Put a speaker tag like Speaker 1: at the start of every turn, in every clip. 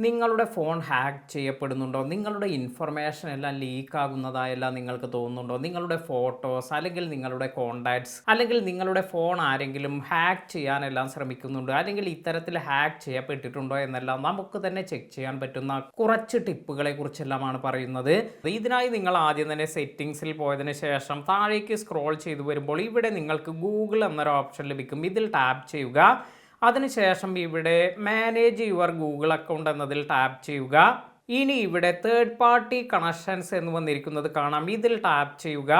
Speaker 1: നിങ്ങളുടെ phone hack ചെയ്യപ്പെടുന്നുണ്ടോ? നിങ്ങളുടെ information എല്ലാം ലീക്ക് ആകുന്നതായെല്ലാം നിങ്ങൾക്ക് തോന്നുന്നുണ്ടോ? നിങ്ങളുടെ ഫോട്ടോസ് അല്ലെങ്കിൽ നിങ്ങളുടെ കോൺടാക്ട്സ് അല്ലെങ്കിൽ നിങ്ങളുടെ ഫോൺ ആരെങ്കിലും ഹാക്ക് ചെയ്യാനെല്ലാം ശ്രമിക്കുന്നുണ്ടോ? അല്ലെങ്കിൽ ഇത്തരത്തിൽ ഹാക്ക് ചെയ്യപ്പെട്ടിട്ടുണ്ടോ എന്നെല്ലാം നമുക്ക് തന്നെ ചെക്ക് ചെയ്യാൻ പറ്റുന്ന കുറച്ച് ടിപ്പുകളെ കുറിച്ചെല്ലാമാണ് പറയുന്നത്. ഇതിനായി നിങ്ങൾ ആദ്യം തന്നെ സെറ്റിംഗ്സിൽ പോയതിനു ശേഷം താഴേക്ക് സ്ക്രോൾ ചെയ്തു വരുമ്പോൾ ഇവിടെ നിങ്ങൾക്ക് ഗൂഗിൾ എന്നൊരു ഓപ്ഷൻ ലഭിക്കും. ഇതിൽ ടാപ്പ് ചെയ്യുക. അതിനുശേഷം ഇവിടെ മാനേജ് യുവർ ഗൂഗിൾ അക്കൗണ്ട് എന്നതിൽ ടാപ്പ് ചെയ്യുക. ഇനി ഇവിടെ തേർഡ് പാർട്ടി കണക്ഷൻസ് എന്ന് വന്നിരിക്കുന്നത് കാണാം. ഇതിൽ ടാപ്പ് ചെയ്യുക.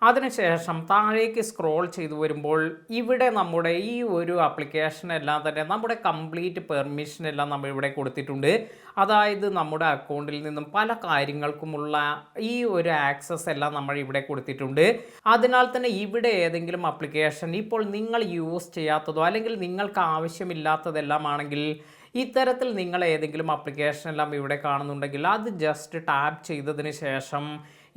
Speaker 1: അതിനുശേഷം താഴേക്ക് സ്ക്രോൾ ചെയ്തു വരുമ്പോൾ ഇവിടെ നമ്മുടെ ഈ ഒരു ആപ്ലിക്കേഷൻ എല്ലാം തന്നെ നമ്മുടെ കംപ്ലീറ്റ് പെർമിഷൻ എല്ലാം നമ്മൾ ഇവിടെ കൊടുത്തിട്ടുണ്ട്. അതായത് നമ്മുടെ അക്കൗണ്ടിൽ നിന്നും പല കാര്യങ്ങൾക്കുമുള്ള ഈ ഒരു ആക്സസ് എല്ലാം നമ്മൾ ഇവിടെ കൊടുത്തിട്ടുണ്ട്. അതിനാൽ തന്നെ ഇവിടെ ഏതെങ്കിലും ആപ്ലിക്കേഷൻ ഇപ്പോൾ നിങ്ങൾ യൂസ് ചെയ്യാത്തതോ അല്ലെങ്കിൽ നിങ്ങൾക്ക് ആവശ്യമില്ലാത്തതെല്ലാം ആണെങ്കിൽ ഇത്തരത്തിൽ നിങ്ങൾ ഏതെങ്കിലും ആപ്ലിക്കേഷൻ എല്ലാം ഇവിടെ കാണുന്നുണ്ടെങ്കിൽ അത് ജസ്റ്റ് ടാപ്പ് ചെയ്തതിന് ശേഷം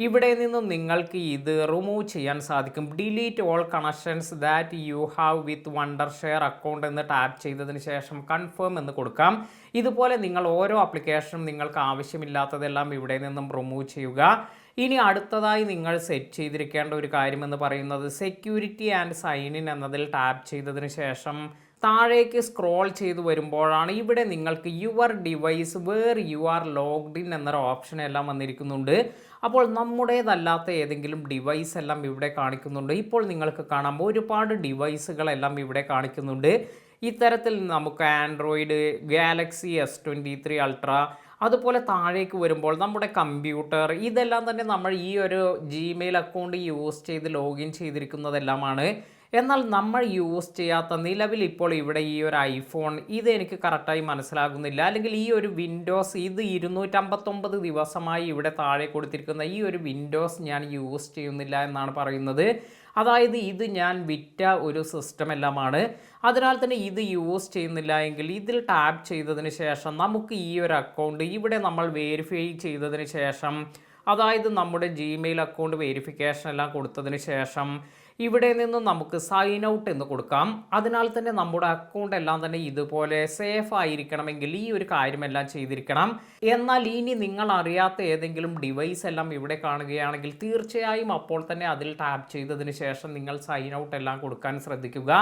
Speaker 1: ഇവിടെ നിന്നും നിങ്ങൾക്ക് ഇത് റിമൂവ് ചെയ്യാൻ സാധിക്കും. Delete all connections that you have with Wondershare account എന്ന് ടാപ്പ് ചെയ്തതിന് ശേഷം കൺഫേം എന്ന് കൊടുക്കാം. ഇതുപോലെ നിങ്ങൾ ഓരോ ആപ്ലിക്കേഷനും നിങ്ങൾക്ക് ആവശ്യമില്ലാത്തതെല്ലാം ഇവിടെ നിന്നും റിമൂവ് ചെയ്യുക. ഇനി അടുത്തതായി നിങ്ങൾ സെറ്റ് ചെയ്തിരിക്കേണ്ട ഒരു കാര്യമെന്ന് പറയുന്നത് സെക്യൂരിറ്റി ആൻഡ് സൈൻ ഇൻ എന്നതിൽ ടാപ്പ് ചെയ്തതിന് ശേഷം താഴേക്ക് സ്ക്രോൾ ചെയ്തു വരുമ്പോഴാണ് ഇവിടെ നിങ്ങൾക്ക് your device where you are logged in എന്നൊരു ഓപ്ഷൻ എല്ലാം വന്നിരിക്കുന്നുണ്ട്. അപ്പോൾ നമ്മുടേതല്ലാത്ത ഏതെങ്കിലും ഡിവൈസ് എല്ലാം ഇവിടെ കാണിക്കുന്നുണ്ട്. ഇപ്പോൾ നിങ്ങൾക്ക് കാണാം ഒരുപാട് ഡിവൈസുകളെല്ലാം ഇവിടെ കാണിക്കുന്നുണ്ട്. ഇത്തരത്തിൽ നമുക്ക് ആൻഡ്രോയിഡ്, ഗാലക്സി S23 അൾട്ര, അതുപോലെ താഴേക്ക് വരുമ്പോൾ നമ്മുടെ കമ്പ്യൂട്ടർ, ഇതെല്ലാം തന്നെ നമ്മൾ ഈ ഒരു ജിമെയിൽ അക്കൗണ്ട് യൂസ് ചെയ്ത് ലോഗിൻ ചെയ്തിരിക്കുന്നതെല്ലാമാണ്. എന്നാൽ നമ്മൾ യൂസ് ചെയ്യാത്ത നിലവിൽ ഇപ്പോൾ ഇവിടെ ഈ ഒരു ഐഫോൺ, ഇത് എനിക്ക് കറക്റ്റായി മനസ്സിലാകുന്നില്ല. അല്ലെങ്കിൽ ഈ ഒരു വിൻഡോസ്, ഇത് 259 ദിവസമായി ഇവിടെ താഴെ കൊടുത്തിരിക്കുന്ന ഈ ഒരു വിൻഡോസ് ഞാൻ യൂസ് ചെയ്യുന്നില്ല എന്നാണ് പറയുന്നത്. അതായത് ഇത് ഞാൻ വിറ്റ ഒരു സിസ്റ്റം എല്ലാമാണ്. അതിനാൽ തന്നെ ഇത് യൂസ് ചെയ്യുന്നില്ല എങ്കിൽ ഇതിൽ ടാപ്പ് ചെയ്തതിന് ശേഷം നമുക്ക് ഈ ഒരു അക്കൗണ്ട് ഇവിടെ നമ്മൾ വെരിഫൈ ചെയ്തതിന് ശേഷം, അതായത് നമ്മുടെ ജിമെയിൽ അക്കൗണ്ട് വെരിഫിക്കേഷൻ എല്ലാം കൊടുത്തതിന് ശേഷം ഇവിടെ നിന്നും നമുക്ക് സൈൻ ഔട്ട് എന്ന് കൊടുക്കാം. അതിനാൽ തന്നെ നമ്മുടെ അക്കൗണ്ട് എല്ലാം തന്നെ ഇതുപോലെ സേഫ് ആയിരിക്കണമെങ്കിൽ ഈ ഒരു കാര്യമെല്ലാം ചെയ്തിരിക്കണം. എന്നാൽ ഇനി നിങ്ങൾ അറിയാത്ത ഏതെങ്കിലും ഡിവൈസ് എല്ലാം ഇവിടെ കാണുകയാണെങ്കിൽ തീർച്ചയായും അപ്പോൾ തന്നെ അതിൽ ടാപ്പ് ചെയ്തതിന് ശേഷം നിങ്ങൾ സൈൻ ഔട്ട് എല്ലാം കൊടുക്കാൻ ശ്രദ്ധിക്കുക.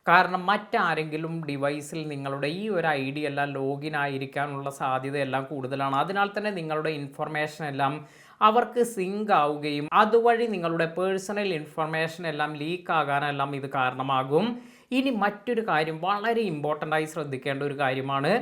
Speaker 1: കാരണം മറ്റാരെങ്കിലും ഡിവൈസിൽ നിങ്ങളുടെ ഈ ഒരു ID എല്ലാം ലോഗിൻ ആയിരിക്കാനുള്ള സാധ്യതയെല്ലാം കൂടുതലാണ്. അതിനാൽ തന്നെ നിങ്ങളുടെ ഇൻഫർമേഷൻ എല്ലാം അവർക്ക് സിങ്ക് ആവുകയും അതുവഴി നിങ്ങളുടെ പേഴ്സണൽ ഇൻഫർമേഷൻ എല്ലാം ലീക്ക് ആകാനെല്ലാം ഇത് കാരണമാകും. ഇനി മറ്റൊരു കാര്യം വളരെ ഇമ്പോർട്ടൻ്റ് ആയി ശ്രദ്ധിക്കേണ്ട ഒരു കാര്യമാണ്.